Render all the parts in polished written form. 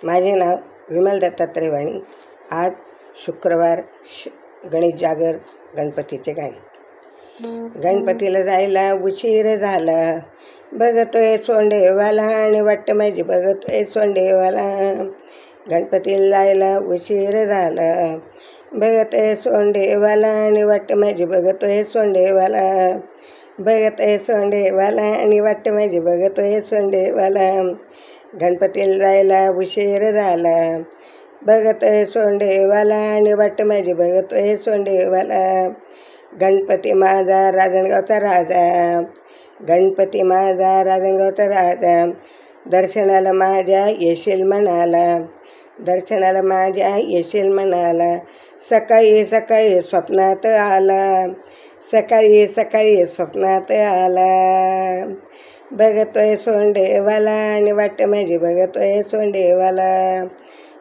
माझे नाव विमल दत्तात्रय वाणी. आज शुक्रवार गणेश जागर गणपतीचे गाणे. गणपतीला जायला उशीर झाला, बघतोय सोंडेवाला आणि वाट माझी बघतोय सोंडेवाला. गणपतीला जायला उशीर झाला, बघतोय सोंडेवाला आणि वाट माझी बघतोय सोंडेवाला. बघतोय सोंडेवाला आणि वाट माझी बघतोय सोंडेवाला. गणपतीला जायला उशीर झाला, बघतोय सोंडेवाला आणि वाट माझी बघतोय सोंडेवाला. गणपती माझा राजनगावचा राजा, गणपती माझा राजनगावचा राजा. दर्शनाला माझ्या येशील म्हणाला, दर्शनाला माझ्या येशील म्हणाला. सकाळी सकाळी स्वप्नात आला, सकाळी सकाळी स्वप्नात आला. बघतोय सोंडेवाला आणि वाट माझी बघतोय सोंडेवाला.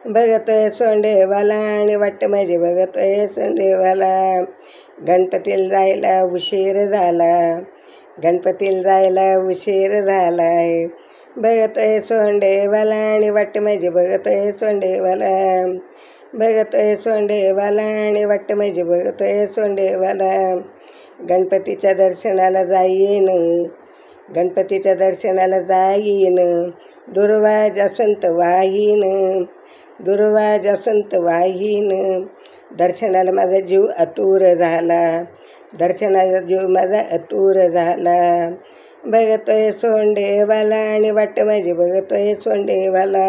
बघतोय सोंडेवाला आणि वाट माझी बघतोय सोंडेवाला. गणपतीला जायला उशीर झाला, गणपतीला जायला उशीर झालाय. बघतोय सोंडेवाला आणि वाट माझी बघतोय सोंडेवाला. बघतोय सोंडेवाला आणि वाट माझी बघतोय सोंडेवाला. गणपतीच्या दर्शनाला जाईन, गणपतीच्या दर्शनाला जाईन. दुर्वा जसंत वाहीन, दुर्वा जसंत वाहीन. दर्शनाला माझा जीव अतुर झाला, दर्शनाला जीव माझा अतुर झाला. बघतोय सोंडेवाला आणि वाट माझी बघतोय सोंडेवाला.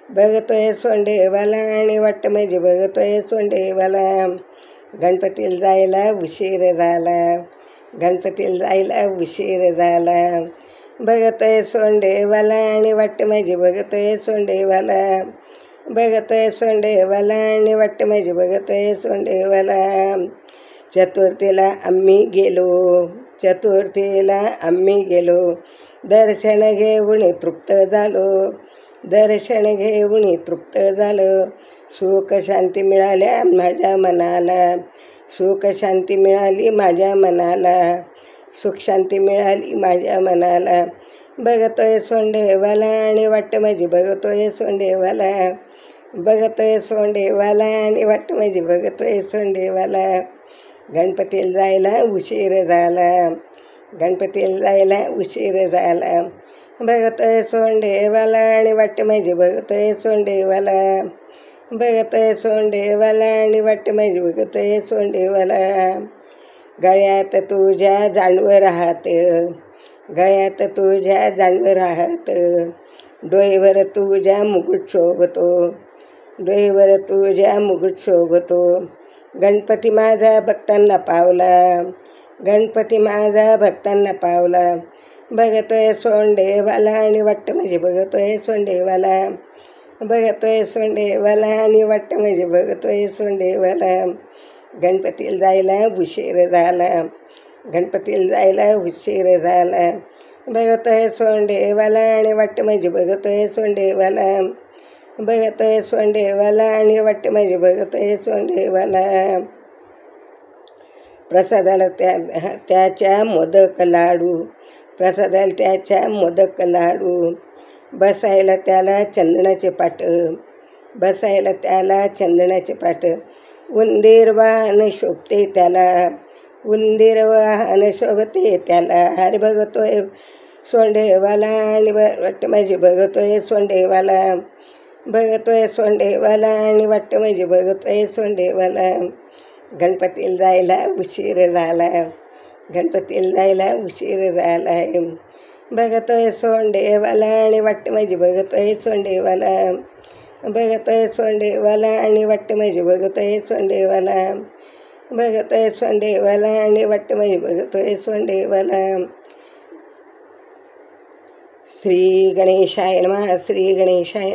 बघतोय सोंडेवाला आणि वाट माझी बघतोय सोंडेवाला. गणपतीला जायला उशीर झाला, गणपतीला जायला उशीर झाला. बघतोय सोंडेवाला आणि वाट माझी बघतोय सोंडेवाला. बघतोय सोंडेवाला आणि वाट माझी बघतोय सोंडेवाला. चतुर्थीला आम्ही गेलो, चतुर्थीला आम्ही गेलो. दर्शन घेऊन तृप्त झालो, दर्शन घेऊन तृप्त झालो. सुख शांती मिळाल्या माझ्या मनाला, सुख शांती मिळाली माझ्या मनाला. सुख शांती मिळाली माझ्या मनाला. बघतोय सोंडेवाला आणि वाट माझी बघतोय सोंडेवाला. बघतोय सोंडेवाला आणि वाट माझी बघतोय सोंडेवाला. गणपतीला जायला उशीर झाला, गणपतीला जायला उशीर झाला. बघतोय सोंडेवाला आणि वाट माझी बघतोय सोंडेवाला. बघतोय सोंडेवाला आणि वाट माझी बघतोय सोंडेवाला. गळ्यात तुझ्या जानवर राहत, गळ्यात तुझ्या जानवर राहत. डोईवर तुझ्या मुकुट शोभतो, डोईवर तुझ्या मुकुट शोभतो. गणपती माझा भक्तांना पावला, गणपती माझा भक्तांना पावला. बघतोय सोंडेवाला आणि वाट माझी बघतोय सोंडेवाला. बघतोय सोंडेवाला आणि वाट माझी बघतोय सोंडेवाला. गणपतीला जायला उशीर झाला, गणपतीला जायला उशीर झाला. बघतोय सोंडेवाला आणि वाट माझी बघतोय सोंडेवाला. बघतोय सोंडेवाला आणि वाट माझी बघतोय सोंडेवाला. प्रसादाला त्याच्या मोदक लाडू, प्रसादाला त्याच्या मोदक लाडू. बसायला त्याला चंदनाचे पाट, बसायला त्याला चंदनाचे पाट. उंदीर वाहन शोभते त्याला, उंदीर वाहन शोभते त्याला. हरी बघतोय सोंडेवाला आणि वाट माझी बघतोय सोंडेवाला. बघतोय सोंडेवाला आणि वाट माझी बघतोय सोंडेवाला. गणपतीला जायला उशीर झाला, गणपतीला जायला उशीर झाला. बघतोय सोंडेवाला आणि वाट माझी बघतोय सोंडेवाला. बघतोय सोंडेवाला आणि वाट माझी बघतोय सोंडेवाला. बघतोय सोंडेवाला आणि वाट माझी बघतोय सोंडेवाला. श्री गणेशाय नमः, श्री गणेशाय.